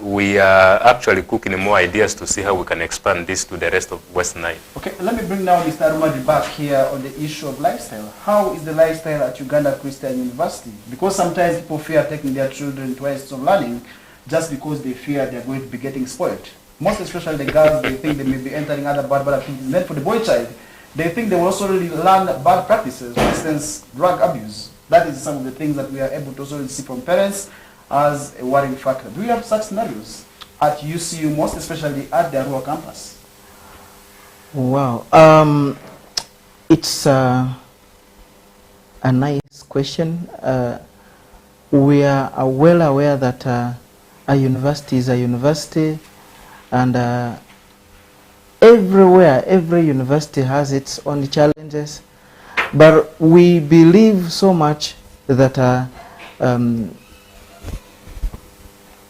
Speaker 1: we are actually cooking more ideas to see how we can expand this to the rest of West Nile. Okay,
Speaker 2: let me bring now Mr. Arumadi back here on the issue of lifestyle. How is the lifestyle at Uganda Christian University? Because sometimes people fear taking their children to institutes of learning just because they fear they're going to be getting spoiled. Most especially the girls, they think they may be entering other bad activities. And then for the boy child, they think they will also really learn bad practices, for instance, drug abuse. That is some of the things that we are able to also see from parents as a worrying factor. Do you have such scenarios at UCU, most especially at the Arua campus?
Speaker 9: Wow. It's a nice question. We are well aware that a university is a university, and everywhere, every university has its own challenges. But we believe so much that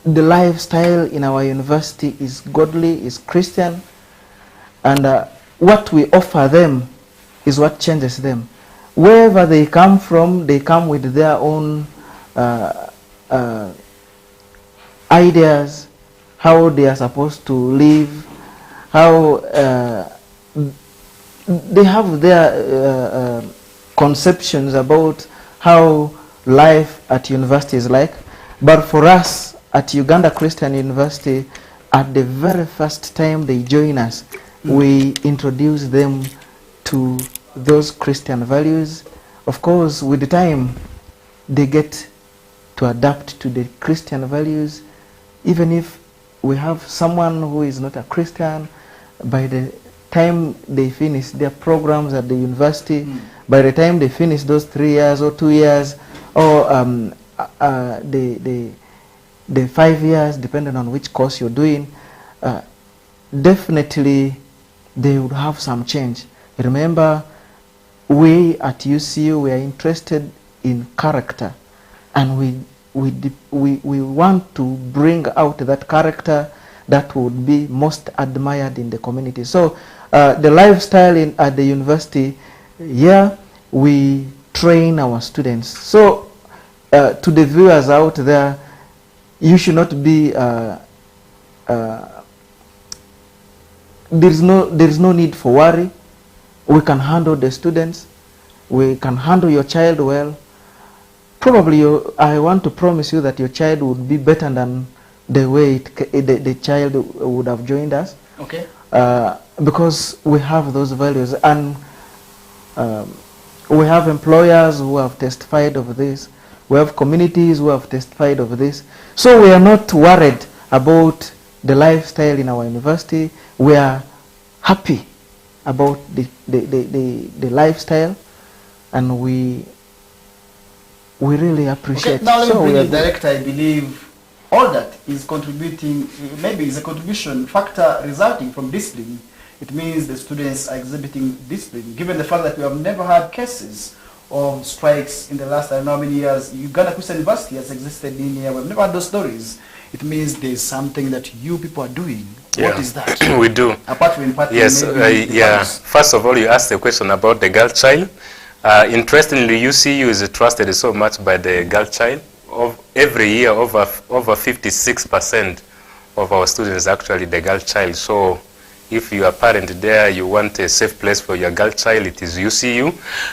Speaker 9: the lifestyle in our university is godly, is Christian, and what we offer them is what changes them. Wherever they come from, they come with their own ideas, how they are supposed to live, how they have their conceptions about how life at university is like. But for us at Uganda Christian University, at the very first time they join us, we introduce them to those Christian values. Of course, with the time, they get to adapt to the Christian values. Even if we have someone who is not a Christian, by the time they finish their programs at the university, by the time they finish those 3 years or 2 years, or the 5 years, depending on which course you're doing, definitely they would have some change. Remember, we at UCU, we are interested in character, and we want to bring out that character that would be most admired in the community. So the lifestyle at the university, we train our students. So to the viewers out there, you should not be there is no need for worry. We can handle the students. We can handle your child well. Probably I want to promise you that your child would be better than the way the child would have joined us.
Speaker 2: Okay.
Speaker 9: Because we have those values, and we have employers who have testified of this. We have communities who have testified of this. So we are not worried about the lifestyle in our university. We are happy about the lifestyle, and we really appreciate.
Speaker 2: Okay, now let me bring in director. I believe all that is contributing, maybe is a contribution factor resulting from discipline. It means the students are exhibiting discipline, given the fact that we have never had cases of strikes in the last I don't know how many years. Uganda Christian University has existed in here. We've never had those stories. It means there's something that you people are doing.
Speaker 1: Yeah.
Speaker 2: What is that?
Speaker 1: We do.
Speaker 2: Apart from impacting.
Speaker 1: Yes, First of all, you asked the question about the girl child. Interestingly, UCU is trusted so much by the girl child. Every year, over 56% of our students actually the girl child. So if you are a parent there, you want a safe place for your girl child, it is UCU.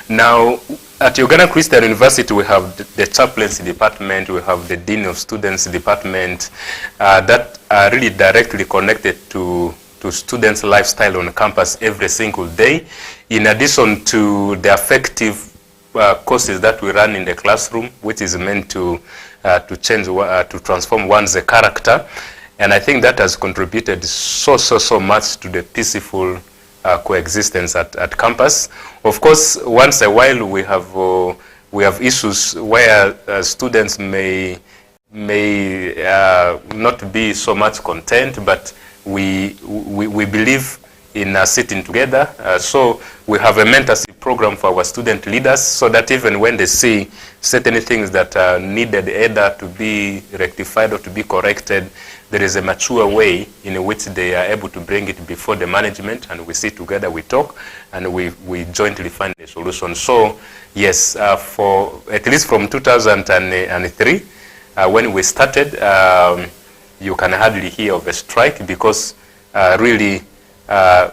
Speaker 1: Now, at Uganda Christian University, we have the chaplaincy department, we have the dean of students department that are really directly connected to students' lifestyle on campus every single day. In addition to the effective courses that we run in the classroom, which is meant to transform one's character. And I think that has contributed so much to the peaceful coexistence at campus. Of course, once a while we have issues where students may not be so much content, but we believe in sitting together. So we have a mentorship program for our student leaders, so that even when they see certain things that are needed either to be rectified or to be corrected, there is a mature way in which they are able to bring it before the management, and we sit together, we talk, and we jointly find a solution. So yes, for at least from 2003, when we started, you can hardly hear of a strike, because really our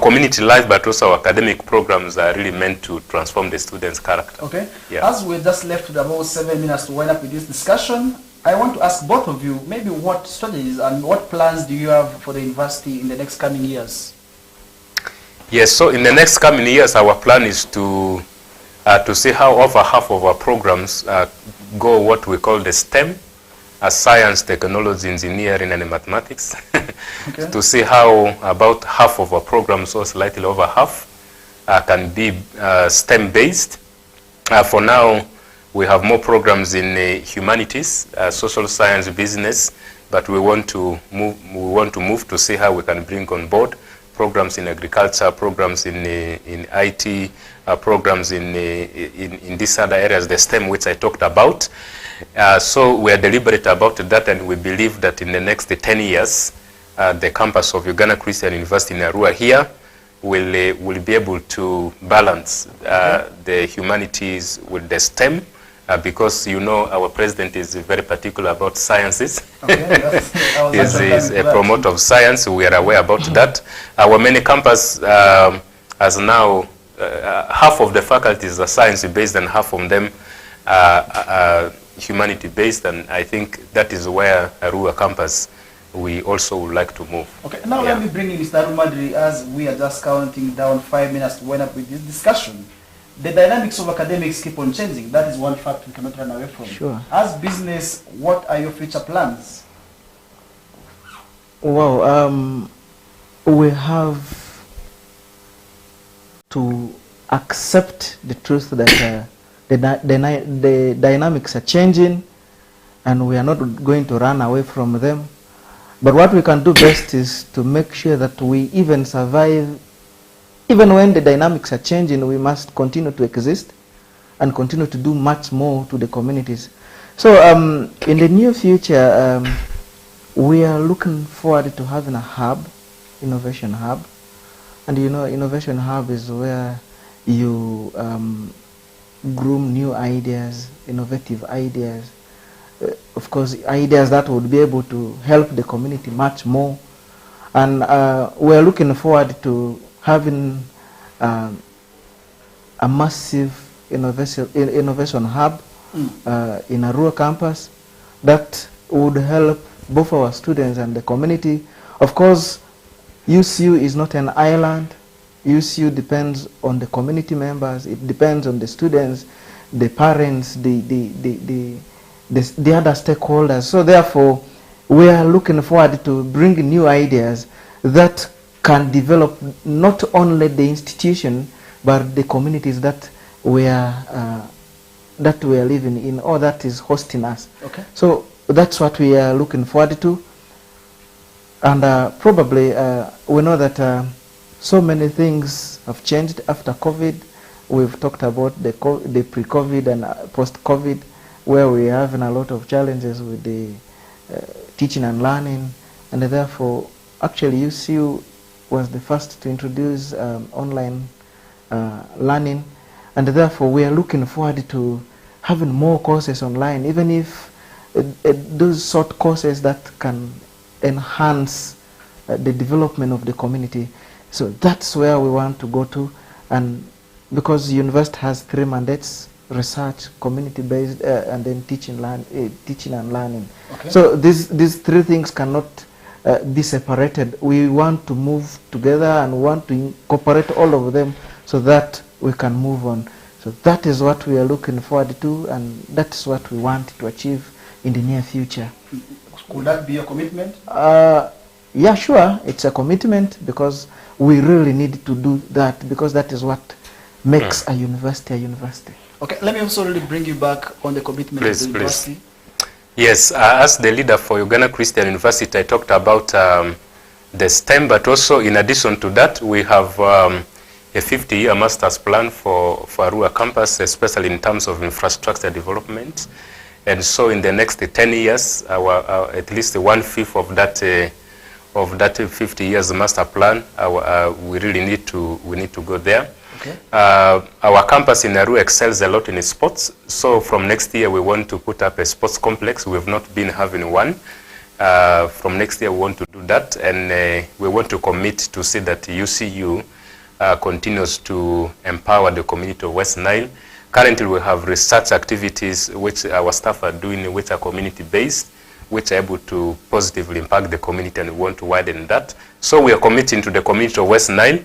Speaker 1: community life, but also our academic programs are really meant to transform the students' character.
Speaker 2: Okay.
Speaker 1: Yeah.
Speaker 2: As we're just left with about 7 minutes to wind up with this discussion, I want to ask both of you, maybe what strategies and what plans do you have for the university in the next coming years?
Speaker 1: Yes, so in the next coming years, our plan is to see how over half of our programs go what we call the STEM, science, technology, engineering, and mathematics. Okay. To see how about half of our programs, or slightly over half, can be STEM-based. For now, we have more programs in humanities, social science, business, but we want to move to see how we can bring on board programs in agriculture, programs in IT, programs in these other areas, the STEM, which I talked about. So we are deliberate about that, and we believe that in the next 10 years, the campus of Uganda Christian University in Arua here will be able to balance the humanities with the STEM, because you know our president is very particular about sciences.
Speaker 2: Okay,
Speaker 1: He's a promoter of science. We are aware about that. Our many campus has now half of the faculties are science-based and half of them are humanity-based, and I think that is where Arua campus we also would like to move.
Speaker 2: Okay, now let me bring in Mr. Arumadri as we are just counting down 5 minutes to wind up with this discussion. The dynamics of academics keep on changing. That is one fact we cannot run away from.
Speaker 9: Sure.
Speaker 2: As business, what are your future plans?
Speaker 9: Well, we have to accept the truth that the dynamics are changing, and we are not going to run away from them. But what we can do best is to make sure that we even survive. Even when the dynamics are changing, we must continue to exist and continue to do much more to the communities. So in the near future, we are looking forward to having a hub, innovation hub. And you know, innovation hub is where you groom new ideas, innovative ideas, of course, ideas that would be able to help the community much more. And we're looking forward to having a massive innovation hub in Arua campus that would help both our students and the community. Of course, UCU is not an island. UCU depends on the community members. It depends on the students, the parents, the other stakeholders. So therefore, we are looking forward to bring new ideas that can develop not only the institution, but the communities that we are living in, or that is hosting us.
Speaker 2: Okay.
Speaker 9: So that's what we are looking forward to. And probably we know that so many things have changed after COVID. We've talked about the pre-COVID and post-COVID, where we are having a lot of challenges with the teaching and learning, and therefore actually UCU was the first to introduce online learning, and therefore we are looking forward to having more courses online, even if those short courses that can enhance the development of the community. So that's where we want to go to, and because the university has 3 mandates: research, community-based, and then teaching and learning.
Speaker 2: Okay.
Speaker 9: So these 3 things cannot be separated. We want to move together and want to incorporate all of them so that we can move on. So that is what we are looking forward to, and that is what we want to achieve in the near future.
Speaker 2: Could that be a commitment?
Speaker 9: Yeah, sure. It's a commitment, because we really need to do that, because that is what makes a university a university.
Speaker 2: Okay, let me also really bring you back on the commitment of the university.
Speaker 1: Yes, as the leader for Uganda Christian University, I talked about the STEM, but also in addition to that, we have a 50-year master's plan for Arua campus, especially in terms of infrastructure development. And so in the next 10 years, at least 1/5 of that 50 years master plan, we really need to go there.
Speaker 2: Okay.
Speaker 1: Our campus in Arua excels a lot in sports. So from next year, we want to put up a sports complex. We have not been having one. From next year, we want to do that. And we want to commit to see that UCU continues to empower the community of West Nile. Currently, we have research activities which our staff are doing, which are community-based, which are able to positively impact the community, and we want to widen that. So we are committing to the community of West Nile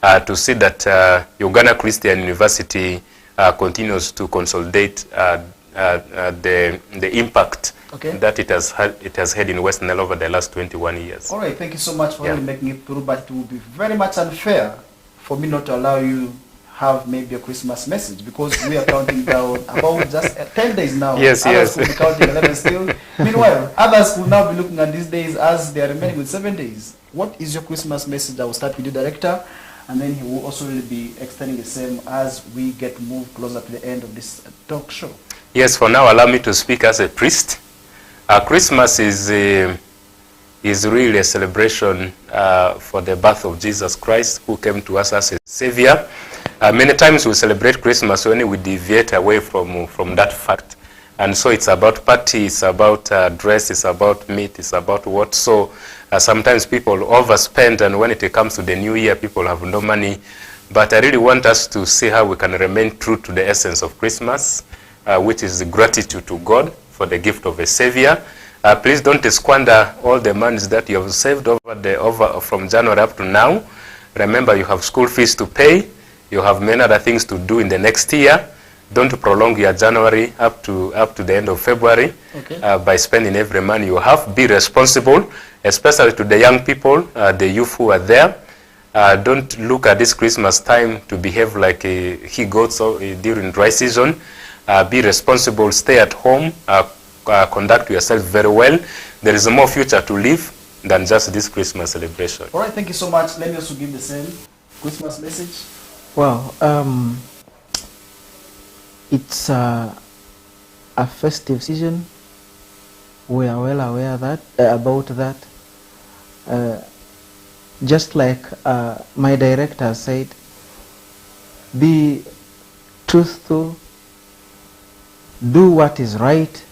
Speaker 1: to see that Uganda Christian University continues to consolidate the impact that it has had in West Nile over the last 21 years.
Speaker 2: All right, thank you so much for really making it through, but it would be very much unfair for me not to allow you have maybe a Christmas message, because we are counting down about just 10 days now.
Speaker 1: Yes,
Speaker 2: others could be counting 11 still. Meanwhile, others could now be looking at these days as they are remaining with 7 days. What is your Christmas message? I will start with you, Director, and then he will also really be extending the same as we get moved closer to the end of this talk show. Yes,
Speaker 1: for now, allow me to speak as a priest. Christmas is is really a celebration for the birth of Jesus Christ, who came to us as a Savior. Many times we celebrate Christmas when we deviate away from that fact. And so it's about party, it's about dress, it's about meat, it's about what. So sometimes people overspend, and when it comes to the new year, people have no money. But I really want us to see how we can remain true to the essence of Christmas, which is the gratitude to God for the gift of a Savior. Please don't squander all the monies that you have saved from January up to now. Remember, you have school fees to pay. You have many other things to do in the next year. Don't prolong your January up to the end of February by spending every money you have. Be responsible, especially to the young people, the youth who are there. Don't look at this Christmas time to behave like he-goats during dry season. Be responsible, stay at home, conduct yourself very well. There is more future to live than just this Christmas celebration.
Speaker 2: All right, thank you so much. Let me also give the same Christmas message.
Speaker 9: Well, it's a festive season. We are well aware about that. Just like my director said, be truthful, do what is right,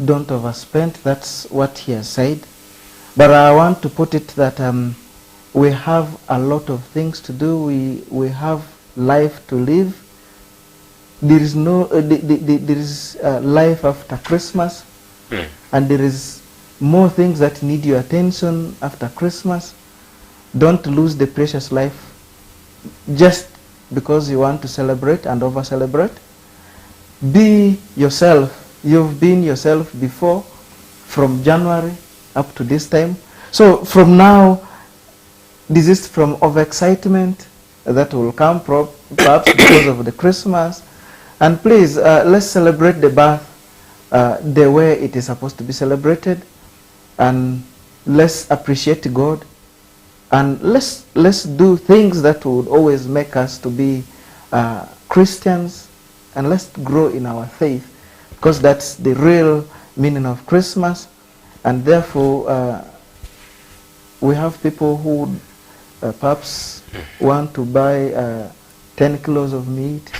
Speaker 9: don't overspend. That's what he has said. But I want to put it that we have a lot of things to do. We have life to live. There is life after Christmas, and there is more things that need your attention after Christmas. Don't lose the precious life just because you want to celebrate and over-celebrate. Be yourself. You've been yourself before, from January up to this time. So from now, desist from overexcitement that will come perhaps because of the Christmas. And please, let's celebrate the birth the way it is supposed to be celebrated. And let's appreciate God. And let's do things that would always make us to be Christians. And let's grow in our faith, because that's the real meaning of Christmas. And therefore, we have people who perhaps want to buy 10 kilos of meat.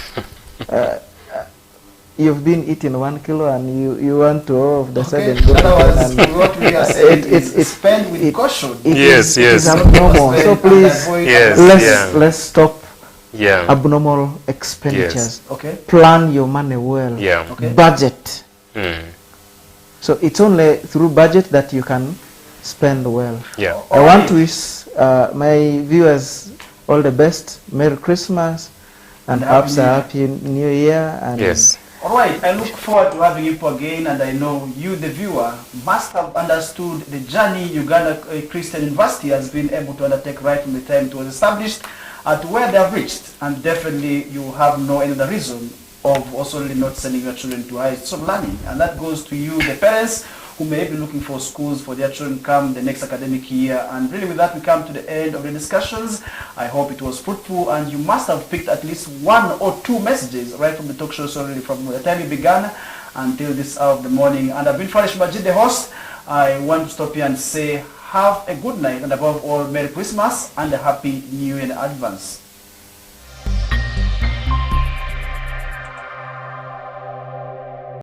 Speaker 9: You've been eating 1 kilo and you want to all of the sudden go
Speaker 2: and what we are saying is spend with caution.
Speaker 1: Yes.
Speaker 9: It's abnormal. So please, let's stop abnormal expenditures. Plan your money well. Budget. So it's only through budget that you can spend well. I want to wish my viewers all the best. Merry Christmas and perhaps a Happy New Year. And
Speaker 2: all right, I look forward to having you again, and I know you, the viewer, must have understood the journey Uganda Christian University has been able to undertake right from the time it was established to where they have reached. And definitely you have no other reason of also really not sending your children to higher institutions of learning. And that goes to you, the parents, who may be looking for schools for their children come the next academic year. And really with that, we come to the end of the discussions. I hope it was fruitful, and you must have picked at least 1 or 2 messages right from the talk show, so really from the time it began until this hour of the morning. And I've been Farish Majid, the host. I want to stop here and say have a good night, and above all, Merry Christmas and a Happy New Year in advance.